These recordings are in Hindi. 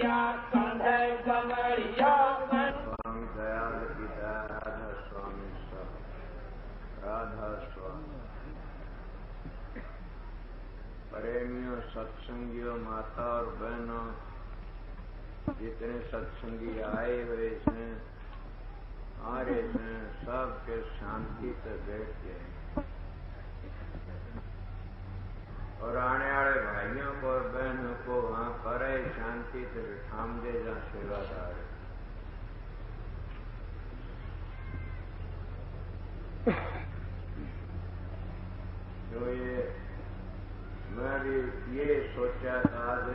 कमरिया कंधे कमरिया स्वामी दयाल की दया राधा स्वामी सब राधा स्वामी प्रेमियों सत्संगियों माता और बहनों जितने सत्संगी आए हुए हैं आ रहे हैं सबके शांति से बैठ गए और आने वाले भाइयों को और बहनों को वहां पर शांति से बिठाम दे जहाँ सेवादार तो ये मैं भी ये सोचा था आज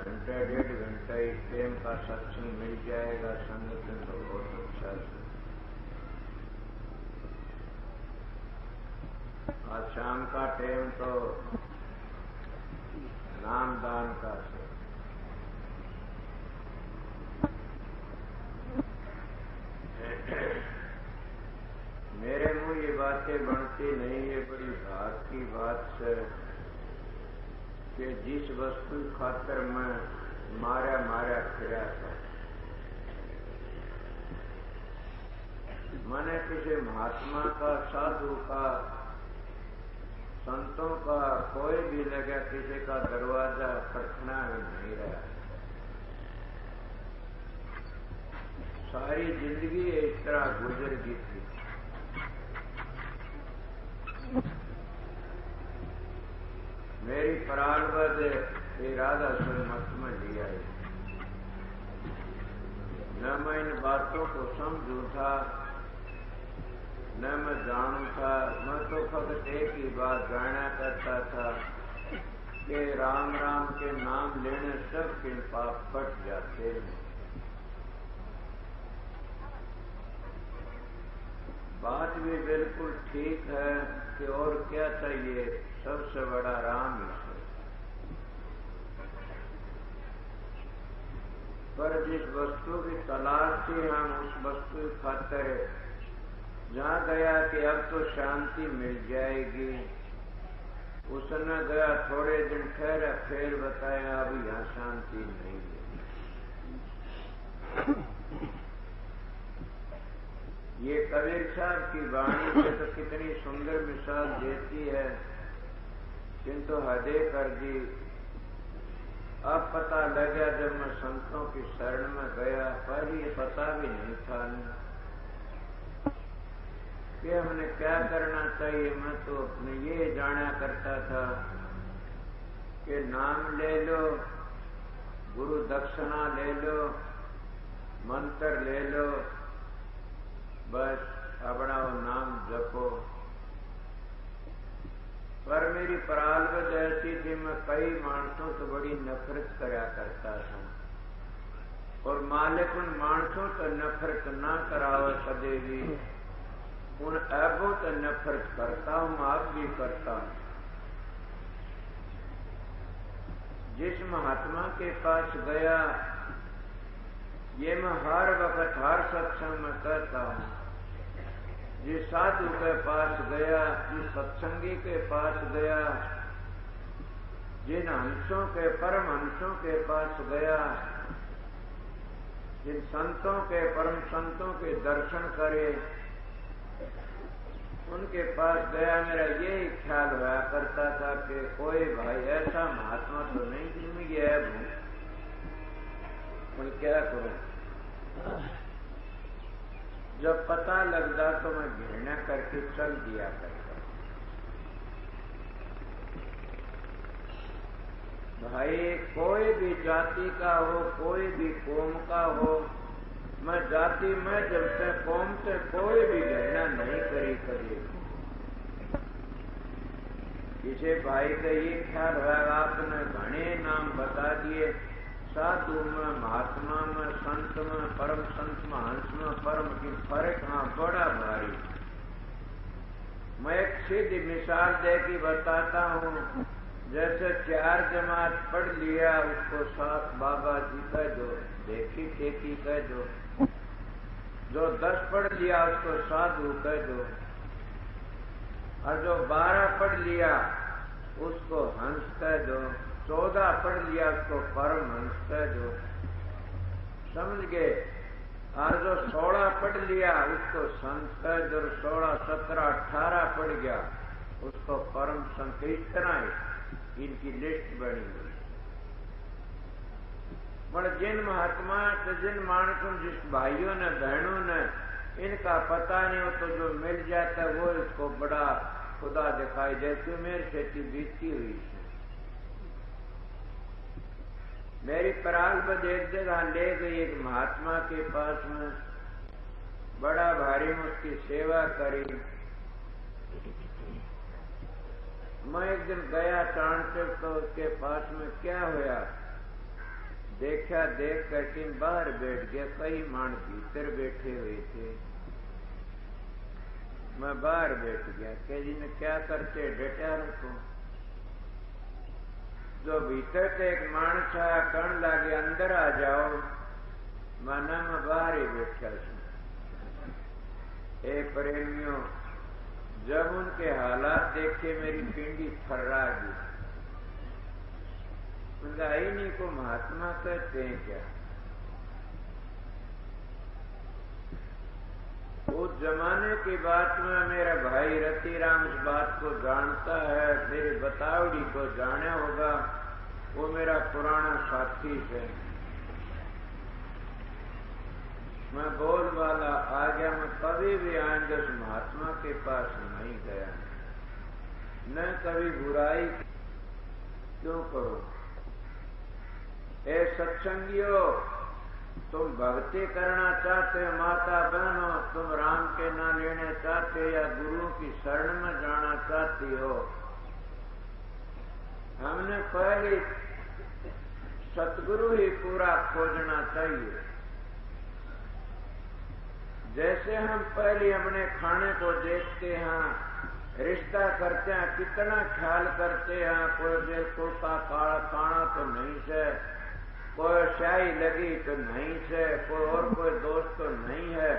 घंटे 1.5 घंटा इस टाइम का सत्संग मिल जाएगा संगठन तो बहुत अच्छा है। आज शाम का टाइम तो नाम दान का है। मेरे मुंह ये बातें बनती नहीं है, बड़ी भाग की बात है कि जिस वस्तु खातर मैं मारा फिरा था, मैंने किसी महात्मा का साधु का संतों का कोई भी लगा किसी का दरवाजा खटखना नहीं रहा। सारी जिंदगी इस तरह गुजर गई थी। मेरी प्राणवद राधा स्वयं मत में लिया है। न मैं इन बातों को समझू था न मैं जानू था। मैं तो फकत एक ही बात जाना करता था कि राम राम के नाम लेने सबके पाप कट जाते हैं। बात भी बिल्कुल ठीक है कि और क्या चाहिए, सबसे बड़ा राम ही है। पर जिस वस्तु की तलाश थी हम उस वस्तु की खातिर जहाँ गया कि अब तो शांति मिल जाएगी, उसने गया थोड़े दिन ठहरा फिर बताया अब यहाँ शांति नहीं है। ये कबीर साहब की वाणी से तो कितनी सुंदर मिसाल देती है, किंतु हदे कर दी। अब पता लगा जब मैं संतों की शरण में गया, पर ये पता भी नहीं था कि हमने क्या करना चाहिए। मैं तो अपने ये जाना करता था कि नाम ले लो, गुरु दक्षिणा ले लो, मंत्र ले लो, बस अपना वो नाम जपो। पर मेरी प्रारब्ध ऐसी थी, मैं कई मानसों से बड़ी नफरत करा करता था और मालिक उन मानसों से नफरत ना करावे कदे भी, उन ऐबों से नफरत करता हूं, माफ भी करता हूं। जिस महात्मा के पास गया, ये मैं हर वक्त हर सत्संग में कहता हूं, जिस साधु के पास गया, जिस सत्संगी के पास गया, जिन हंसों के परम हंसों के पास गया, जिन संतों के परम संतों के दर्शन करे, उनके पास गया, मेरा यही ख्याल हुआ करता था कि कोई भाई ऐसा महात्मा तो नहीं जिनमें गया है, क्या करूं। जब पता लगता तो मैं घृणा करके चल दिया करता। भाई कोई भी जाति का हो, कोई भी कौम का हो, मैं जाति में जब से कौम से कोई भी घृणा नहीं करी कभी। किसी भाई का ये ख्याल है, आपने घने नाम बता दिए, साधु में, महात्मा में, संत में, परम संत में, हंस में, परम की फर्क हाँ बड़ा भारी। मैं एक सीधी मिसाल दे के बताता हूँ। जैसे 4 जमात पढ़ लिया, उसको 7 बाबा जी कह दो, देखी टेकी कह दो। जो 10 पढ़ लिया उसको साधु कह दो, और जो 12 पढ़ लिया उसको हंस कह दो, 14 पढ़ लिया उसको परम हंस कह दो, समझ गए। और जो 16 पढ़ लिया उसको संत, जो 16, 17, 18 पढ़ गया उसको परम संत। इस तरह इनकी लिस्ट बनी हुई। मतलब जिन महात्मा तो जिन मानसों, जिस भाइयों ने बहनों ने इनका पता नहीं हो तो जो मिल जाता है वो इसको बड़ा खुदा दिखाई देती। मेरी खेती बीती हुई है। मेरी परागपद एक जगह ले गई एक महात्मा के पास में, बड़ा भारी में उसकी सेवा करी। मैं एक दिन गया चाणचक तो उसके पास में क्या हुआ देखा, देख करके बाहर बैठ गया। कई मान भीतर बैठे हुए थे, मैं बाहर बैठ गया। कह जी ने क्या करते डटार को, जो भीतर से एक मानस आया कण लागे अंदर आ जाओ, माना मैं बाहर ही बैठा हूं। ए प्रेमियों, जब उनके हालात देखे मेरी पिंडी थर्रा गई। उनका इन्हीं को महात्मा कहते हैं क्या? उस जमाने की बात में मेरा भाई रतिराम इस बात को जानता है, मेरी बतावड़ी को जाना होगा। वो मेरा पुराना साथी है। मैं बोल वाला आ गया, मैं कभी भी आएंगे उस महात्मा के पास नहीं गया, न कभी बुराई क्यों करो। ए सत्संगियों, तुम भक्ति करना चाहते हो, माता बहनों तुम राम के नाम लेना चाहते हो या गुरु की शरण में जाना चाहती हो, हमने पहले सतगुरु ही पूरा खोजना चाहिए। जैसे हम पहले अपने खाने को देखते हैं, रिश्ता करते हैं, कितना ख्याल करते हैं, कोई देखो का काला खाना तो नहीं से, कोई शाही लगी तो नहीं से, कोई और कोई दोस्त तो नहीं है।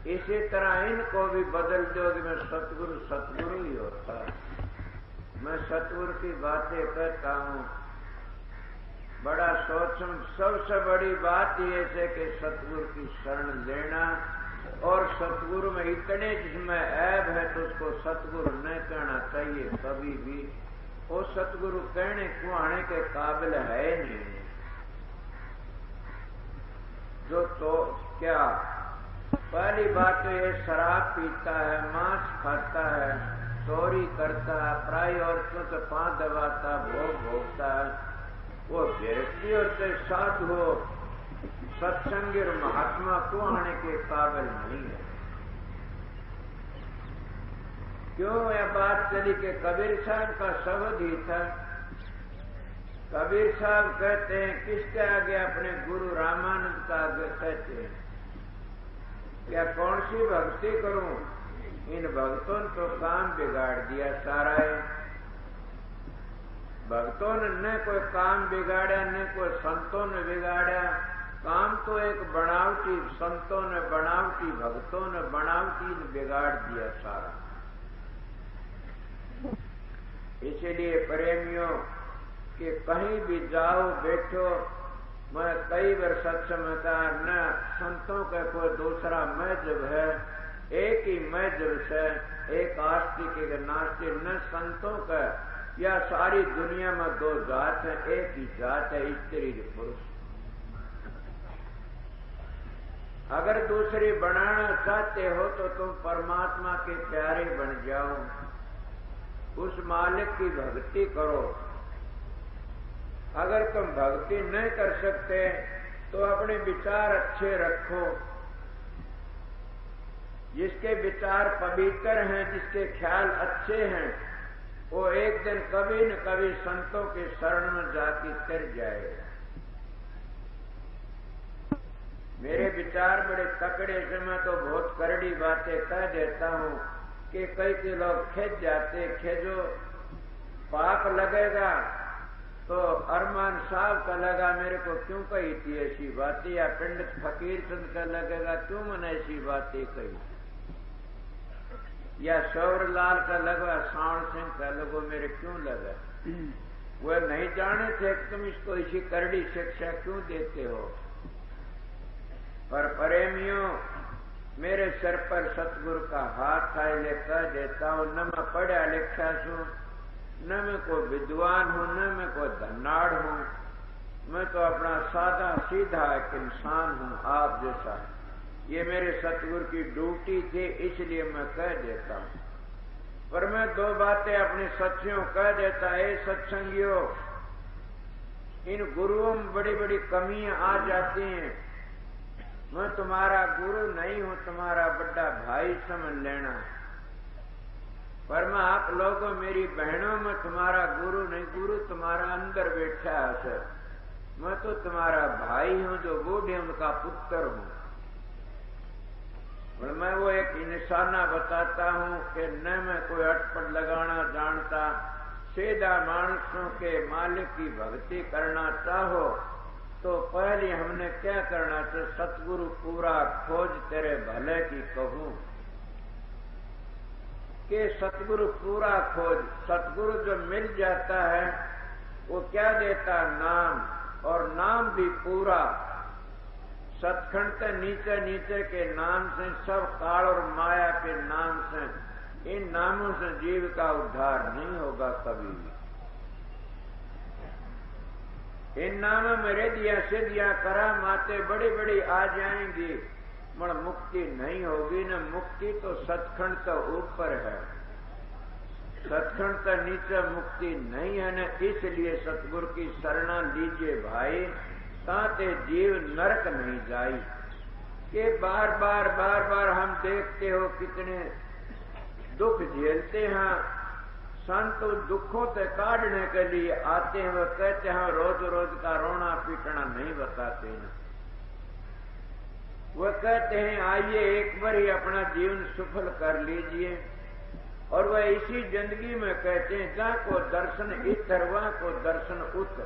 इसी तरह इनको भी बदल दो कि मैं सतगुरु सतगुरु ही होता। मैं सतगुरु की बातें कहता हूँ, बड़ा सोचूं। सबसे बड़ी बात ये है कि सतगुरु की शरण लेना, और सतगुरु में इतने जिसमें ऐब है तो उसको सतगुरु न कहना चाहिए कभी भी। वो सतगुरु कहने कुआने के काबिल है नहीं। जो तो क्या पहली बात तो ये शराब पीता है, मांस खाता है, चोरी करता है, पराई औरतों से पांव दबाता, भोग भोगता है, वो व्यक्ति और से साधु हो, सत्संगी और महात्मा को आने के काबिल नहीं है। क्यों यह बात चली कि कबीर साहब का शब्द ही था। कबीर साहब कहते हैं, किसके आगे? अपने गुरु रामानंद का आगे कहते हैं, क्या कौन सी भक्ति करूं? इन भक्तों ने तो काम बिगाड़ दिया सारा है। भक्तों ने न कोई काम बिगाड़ा, न कोई संतों ने बिगाड़ा। काम तो एक बनावटी संतों ने, बनावटी भक्तों ने, बनावटी ने बिगाड़ दिया सारा। इसलिए प्रेमियों कि कहीं भी जाओ बैठो, मैं कई बार सत्संग में कहा, न संतों का कोई दूसरा मजहब है, एक ही मजहब से, एक आस्तिक एक नास्तिक। न संतों का या सारी दुनिया में दो जात है, एक ही जात है, स्त्री पुरुष। अगर दूसरी बनाना चाहते हो तो तुम परमात्मा के प्यारे बन जाओ, उस मालिक की भक्ति करो। अगर तुम भक्ति नहीं कर सकते तो अपने विचार अच्छे रखो। जिसके विचार पवित्र हैं, जिसके ख्याल अच्छे हैं, वो एक दिन कभी न कभी संतों के शरण में जाके तर जाएगा। मेरे विचार बड़े तकड़े से मैं तो बहुत करड़ी बातें कह देता हूँ कि कई के लोग खिंच जाते, खिंचो पाप लगेगा तो अरमान साहब का लगा मेरे को क्यों कही थी ऐसी बातें, या पंडित फकीर चंद का लगेगा क्यों मैंने ऐसी बातें कही, या शौरलाल का लगा, श्याम सिंह का लगो मेरे क्यों लगा। वह नहीं जाने थे कि तुम इसको इसी करड़ी शिक्षा क्यों देते हो। पर प्रेमियों, मेरे सिर पर सतगुरु का हाथ था, इसलिए कह देता हूं, न मैं पढ़ा लिखा हूं, न मैं कोई विद्वान हूं, न मैं कोई धन्नाड़ हूं। मैं तो अपना सादा सीधा एक इंसान हूं, आप जैसा। ये मेरे सतगुरु की ड्यूटी थी, इसलिए मैं कह देता हूं। पर मैं दो बातें अपने सत्सियों कह देता है। सत्संगियों, इन गुरुओं में बड़ी बड़ी कमियां आ जाती हैं। मैं तुम्हारा गुरु नहीं हूं, तुम्हारा बड़ा भाई समझ लेना। पर मैं आप लोगों, मेरी बहनों में तुम्हारा गुरु नहीं, गुरु तुम्हारा अंदर बैठा है सर। मैं तो तुम्हारा भाई हूं, जो बूढ़े उनका पुत्र हूं। और मैं वो एक निशाना बताता हूं कि न मैं कोई अटपट लगाना जानता। सीधा मानसों के मालिक की भक्ति करना चाहो तो पहले हमने क्या करना चाहिए? सतगुरु पूरा खोज तेरे भले की कहूं कि सतगुरु पूरा खोज। सतगुरु जो मिल जाता है वो क्या देता? नाम, और नाम भी पूरा। सतखंड से नीचे नीचे के नाम से, सब काल और माया के नाम से, इन नामों से जीव का उद्धार नहीं होगा कभी भी। इन नामों में रिद्धियां सिद्धियां करामाते बड़ी बड़ी आ जाएंगी, मगर मुक्ति नहीं होगी। न मुक्ति तो सतखंड से ऊपर है, सतखंड से नीचे मुक्ति नहीं है न। इसलिए सतगुरु की शरणा लीजिए भाई, ताते जीव नरक नहीं जाई। कि बार बार हम देखते हो कितने दुख झेलते हैं। संत दुखों से काटने के लिए आते हैं, वो कहते हैं रोज रोज का रोना पीटना नहीं बताते हैं। वो कहते हैं आइए एक बार ही अपना जीवन सफल कर लीजिए। और वह इसी जिंदगी में कहते हैं जहाँ को दर्शन इतर वहां को दर्शन उत,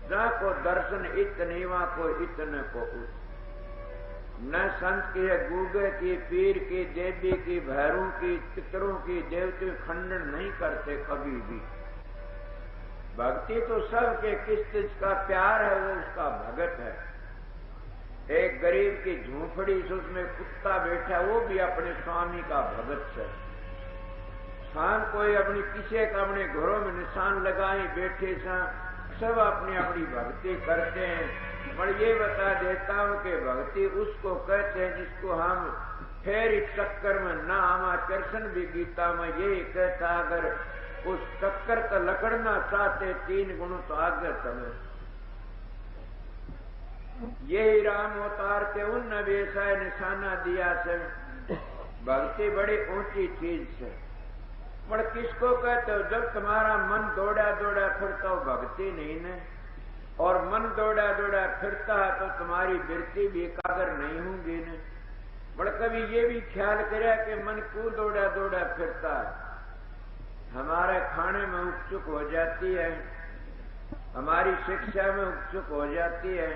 जहाँ को दर्शन इत नहीं वहां को इतने को उत। न संत की है गूगे की, पीर की, देवी की, भैरों की, पितरों की, देवती खंडन नहीं करते कभी भी। भक्ति तो सबके किस चीज का प्यार है वो उसका भगत है। एक गरीब की झोंपड़ी से उसमें कुत्ता बैठा, वो भी अपने स्वामी का भगत है। शाम कोई अपनी किसी का अपने घरों में निशान लगाए बैठे सा, सब अपनी अपनी भक्ति करते हैं। पर ये बता देता हूं कि भक्ति उसको कहते हैं जिसको हम फिर इस चक्कर में न आमा। कृष्ण भी गीता में यही कहता, अगर उस चक्कर का लकड़ना चाहते 3 गुणों तो आगे चलो। यही राम अवतार के उन वैसा निशाना दिया से। भक्ति बड़ी ऊंची चीज है। पर किसको कहते हो? जब तुम्हारा मन दौड़ा दौड़ा फिरता हो, भक्ति नहीं न। और मन दौड़ा दौड़ा फिरता है तो तुम्हारी वृत्ति भी एकाग्र नहीं होंगी न। बड़ कभी ये भी ख्याल करे कि मन क्यों दौड़ा दौड़ा फिरता है? हमारे खाने में उत्सुक हो जाती है, हमारी शिक्षा में उत्सुक हो जाती है।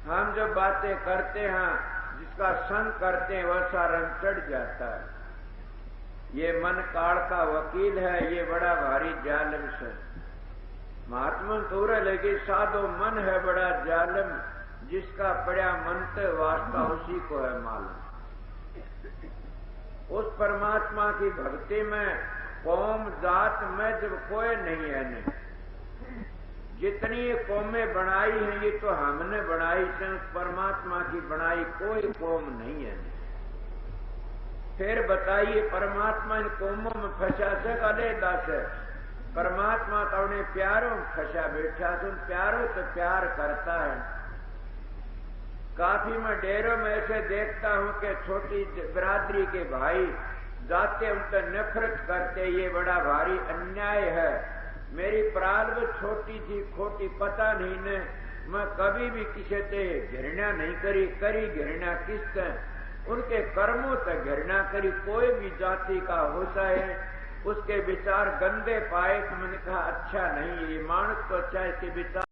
हम जो बातें करते हैं, जिसका संग करते हैं, वैसा रंग चढ़ जाता है। ये मन काल का वकील है, ये बड़ा भारी जालिम से। महात्मा तोरे लगे साधो मन है बड़ा जालिम, जिसका पड़ा मन ते वास्ता उसी को है मालूम। उस परमात्मा की भक्ति में कौम जात में जब कोई नहीं है नहीं। जितनी ये कौमें बनाई हैं ये तो हमने बनाई से, उस परमात्मा की बनाई कोई कौम नहीं है नहीं। फिर बताइए परमात्मा इन कौमों में फंसा से अलहदा से? परमात्मा तो अपने प्यारों में फंसा बैठा, तो प्यारों से प्यार करता है। काफी मैं डेरों में ऐसे देखता हूं कि छोटी बिरादरी के भाई जाते उनसे नफरत करते, ये बड़ा भारी अन्याय है। मेरी प्रारंभ छोटी थी खोटी पता नहीं ने, मैं कभी भी किसी से घृणा नहीं करी घृणा किससे? उनके कर्मों से घृणा करी। कोई भी जाति का होता है, उसके विचार गंदे पाए तो मैंने कहा अच्छा नहीं, ये मानस तो अच्छा है, इसके विचार